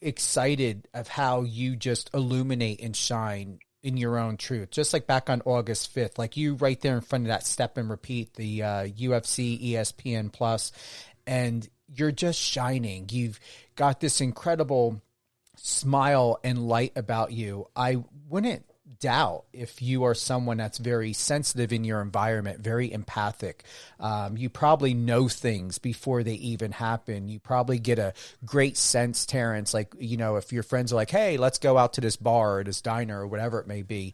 excited of how you just illuminate and shine in your own truth. Just like back on August 5th, like you right there in front of that step and repeat, the UFC ESPN Plus, and you're just shining. You've got this incredible smile and light about you. I wouldn't doubt if you are someone that's very sensitive in your environment, very empathic. You probably know things before they even happen. You probably get a great sense, Terrance, like, if your friends are like, hey, let's go out to this bar or this diner or whatever it may be,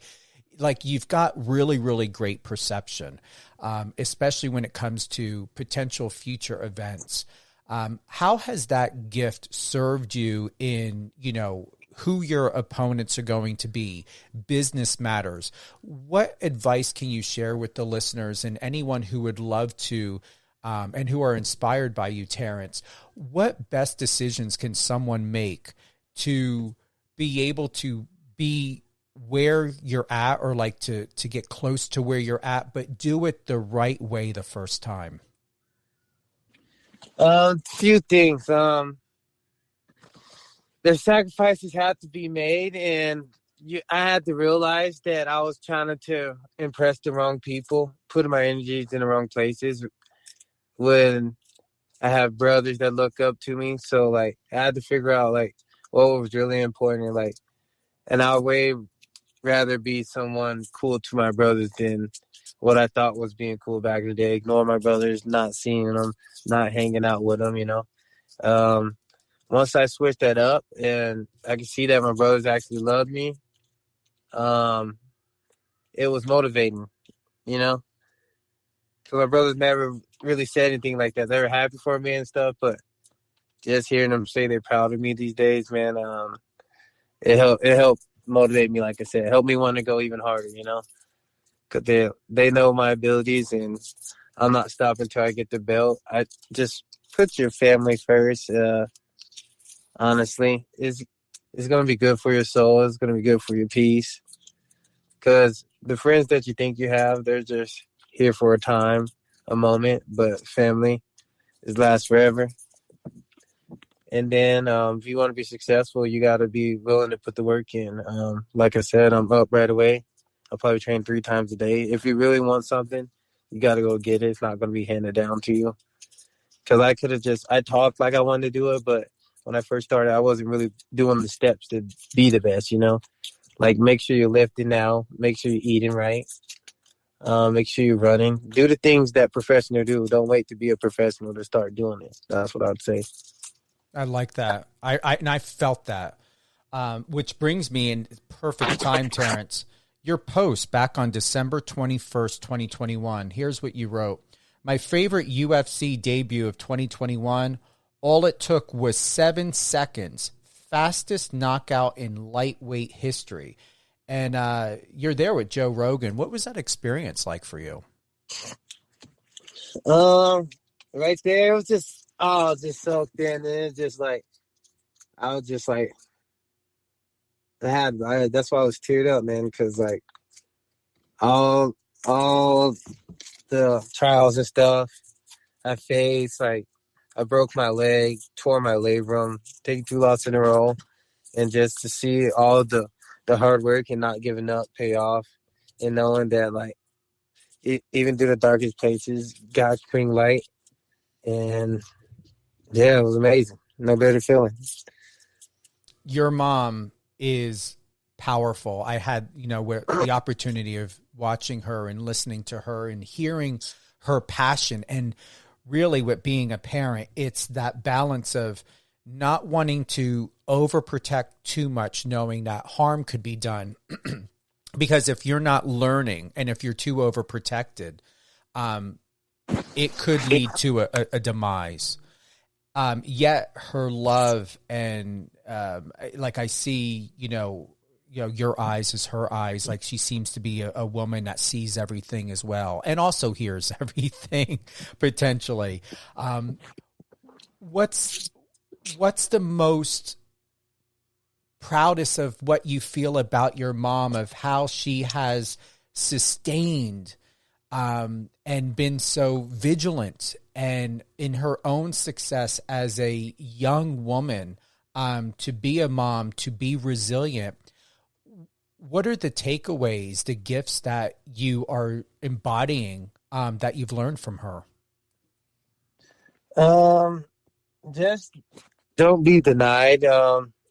like you've got really, really great perception, especially when it comes to potential future events. How has that gift served you in, who your opponents are going to be, business matters? What advice can you share with the listeners and anyone who would love to, and who are inspired by you, Terrance? What best decisions can someone make to be able to be where you're at, or like to get close to where you're at, but do it the right way the first time? Few things. Their sacrifices had to be made, and I had to realize that I was trying to impress the wrong people, putting my energies in the wrong places when I have brothers that look up to me. So, like, I had to figure out, like, what was really important. And I would way rather be someone cool to my brothers than what I thought was being cool back in the day. Ignore my brothers, not seeing them, not hanging out with them, Once I switched that up and I could see that my brothers actually loved me, it was motivating, Because my brothers never really said anything like that. They were happy for me and stuff, but just hearing them say they're proud of me these days, man, it helped motivate me, like I said. It helped me want to go even harder, Because they know my abilities, and I'm not stopping until I get the belt. I just put your family first. Honestly, it's going to be good for your soul. It's going to be good for your peace. Because the friends that you think you have, they're just here for a time, a moment. But family lasts forever. And then if you want to be successful, you got to be willing to put the work in. Like I said, I'm up right away. I'll probably train 3 times a day. If you really want something, you got to go get it. It's not going to be handed down to you. Because I talked like I wanted to do it, but when I first started, I wasn't really doing the steps to be the best, Like, make sure you're lifting now. Make sure you're eating right. Make sure you're running. Do the things that professionals do. Don't wait to be a professional to start doing it. That's what I would say. I like that. I felt that, which brings me in perfect time, Terrance. Your post back on December 21st, 2021. Here's what you wrote. My favorite UFC debut of 2021. All it took was 7 seconds. Fastest knockout in lightweight history. And you're there with Joe Rogan. What was that experience like for you? Right there, it was just, just soaked in. And it's just like, I was just like, that's why I was teared up, man. Because, like, all the trials and stuff I faced, like, I broke my leg, tore my labrum, taking 2 losses in a row, and just to see all the hard work and not giving up pay off, and knowing that, like, even through the darkest places, God bring light, and yeah, it was amazing. No better feeling. Your mom is powerful. I had, the opportunity of watching her and listening to her and hearing her passion. And really, with being a parent, it's that balance of not wanting to overprotect too much, knowing that harm could be done. Because if you're not learning and if you're too overprotected, it could lead to a demise. Yet her love and like I see, your eyes as her eyes. Like, she seems to be a woman that sees everything as well, and also hears everything potentially. What's the most proudest of what you feel about your mom, of how she has sustained and been so vigilant and in her own success as a young woman, to be a mom, to be resilient. What are the takeaways, the gifts that you are embodying that you've learned from her? Just don't be denied.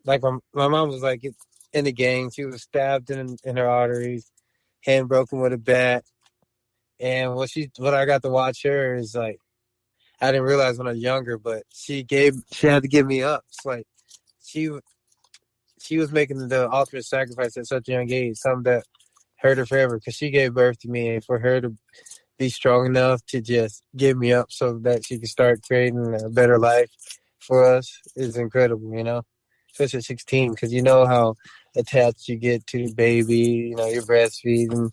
Like my mom was like in the game. She was stabbed in her arteries, hand broken with a bat. And what I got to watch her is like, I didn't realize when I was younger, but she had to give me up. It's like she was making the ultimate sacrifice at such a young age, something that hurt her forever, because she gave birth to me, and for her to be strong enough to just give me up so that she could start creating a better life for us is incredible, especially at 16, because you know how attached you get to the baby, you're breastfeeding.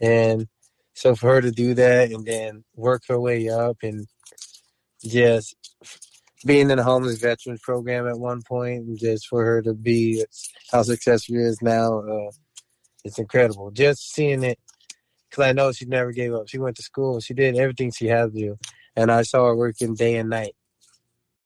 And so for her to do that and then work her way up and just being in a homeless veterans program at one point, and just for her to be how successful she is now, it's incredible. Just seeing it, because I know she never gave up. She went to school. She did everything she had to do. And I saw her working day and night.